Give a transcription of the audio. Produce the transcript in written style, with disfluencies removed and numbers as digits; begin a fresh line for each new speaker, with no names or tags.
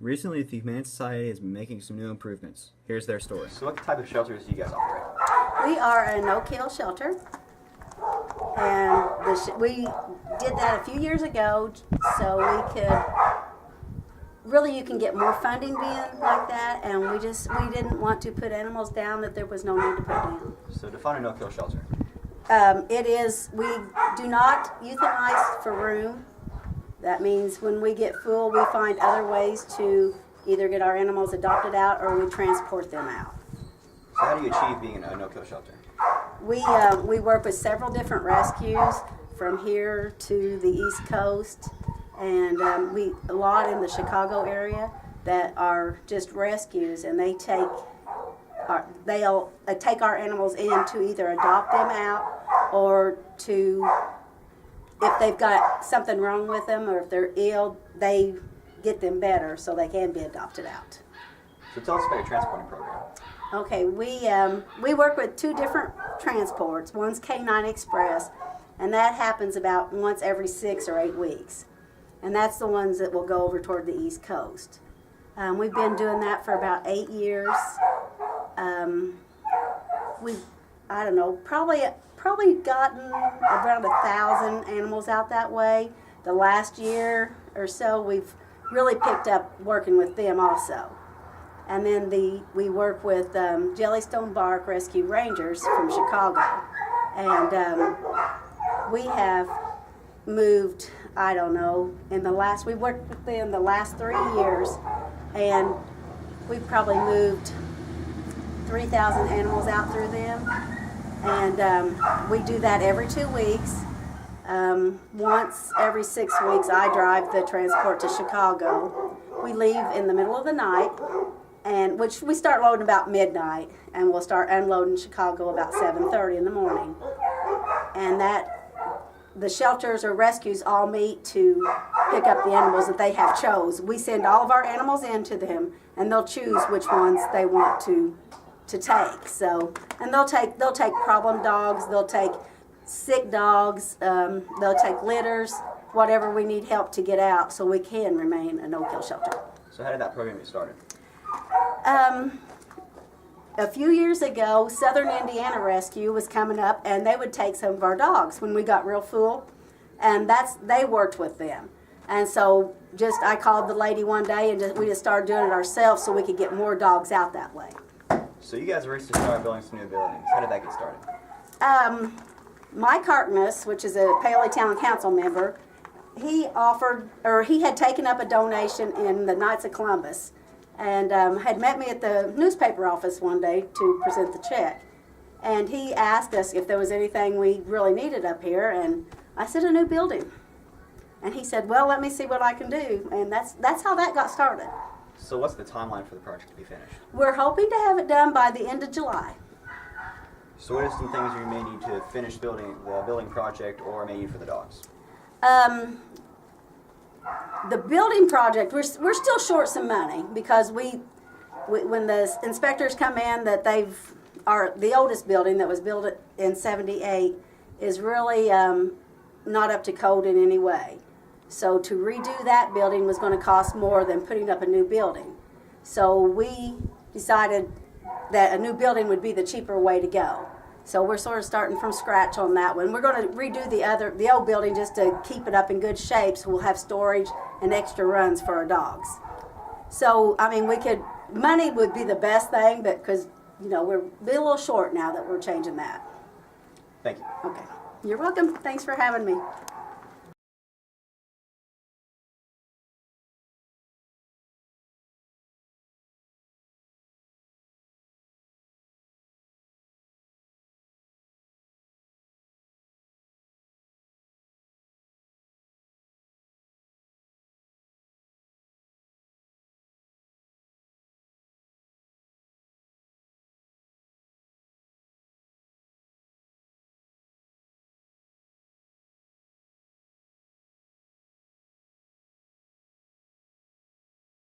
Recently, the Humane Society has been making some new improvements. Here's their story.
So what type of shelters do you guys operate?
We are a no-kill shelter, and we did that a few years ago so we could, really you can get more funding being like that, and we didn't want to put animals down that there was no need to put down.
So define a no-kill shelter.
We do not euthanize for room. That means when we get full, we find other ways to either get our animals adopted out or we transport them out.
So how do you achieve being a no-kill shelter?
We work with several different rescues from here to the East Coast, and a lot in the Chicago area that are just rescues, and they'll take our animals in to either adopt them out or to, if they've got something wrong with them or if they're ill, they get them better so they can be adopted out.
So tell us about your transporting program.
Okay, we work with two different transports. One's K9 Express, and that happens about once every 6 or 8 weeks. And that's the ones that will go over toward the East Coast. We've been doing that for about 8 years. We've, I don't know, probably gotten around 1,000 animals out that way. The last year or so, we've really picked up working with them also. And then we work with Jellystone Bark Rescue Rangers from Chicago. And we have moved, I don't know, we've worked with them the last 3 years, and we've probably moved 3,000 animals out through them. And we do that every 2 weeks. Once every 6 weeks, I drive the transport to Chicago. We leave in the middle of the night, and which we start loading about midnight, and we'll start unloading Chicago about 7:30 in the morning. And the shelters or rescues all meet to pick up the animals that they have chose. We send all of our animals in to them, and they'll choose which ones they want to take. So, and they'll take problem dogs, they'll take sick dogs, they'll take litters, whatever we need help to get out, so we can remain a no-kill shelter.
So how did that program get started?
A few years ago, Southern Indiana Rescue was coming up, and they would take some of our dogs when we got real full, and they worked with them. And so I called the lady one day, and we just started doing it ourselves so we could get more dogs out that way.
So you guys recently started building some new buildings. How did that get started?
Mike Harkness, which is a Paoli Town Council member, he had taken up a donation in the Knights of Columbus, and had met me at the newspaper office one day to present the check. And he asked us if there was anything we really needed up here, and I said, a new building. And he said, well, let me see what I can do, and that's how that got started.
So what's the timeline for the project to be finished?
We're hoping to have it done by the end of July.
So what are some things you may need to finish the building project, or may need for the dogs?
The building project, we're still short some money because when the inspectors come in, that the oldest building that was built in '78 is really not up to code in any way. So to redo that building was going to cost more than putting up a new building. So we decided that a new building would be the cheaper way to go. So we're sort of starting from scratch on that one. We're going to redo the old building just to keep it up in good shape, so we'll have storage and extra runs for our dogs. So, I mean, money would be the best thing, but because, we're a little short now that we're changing that.
Thank you.
Okay. You're welcome. Thanks for having me.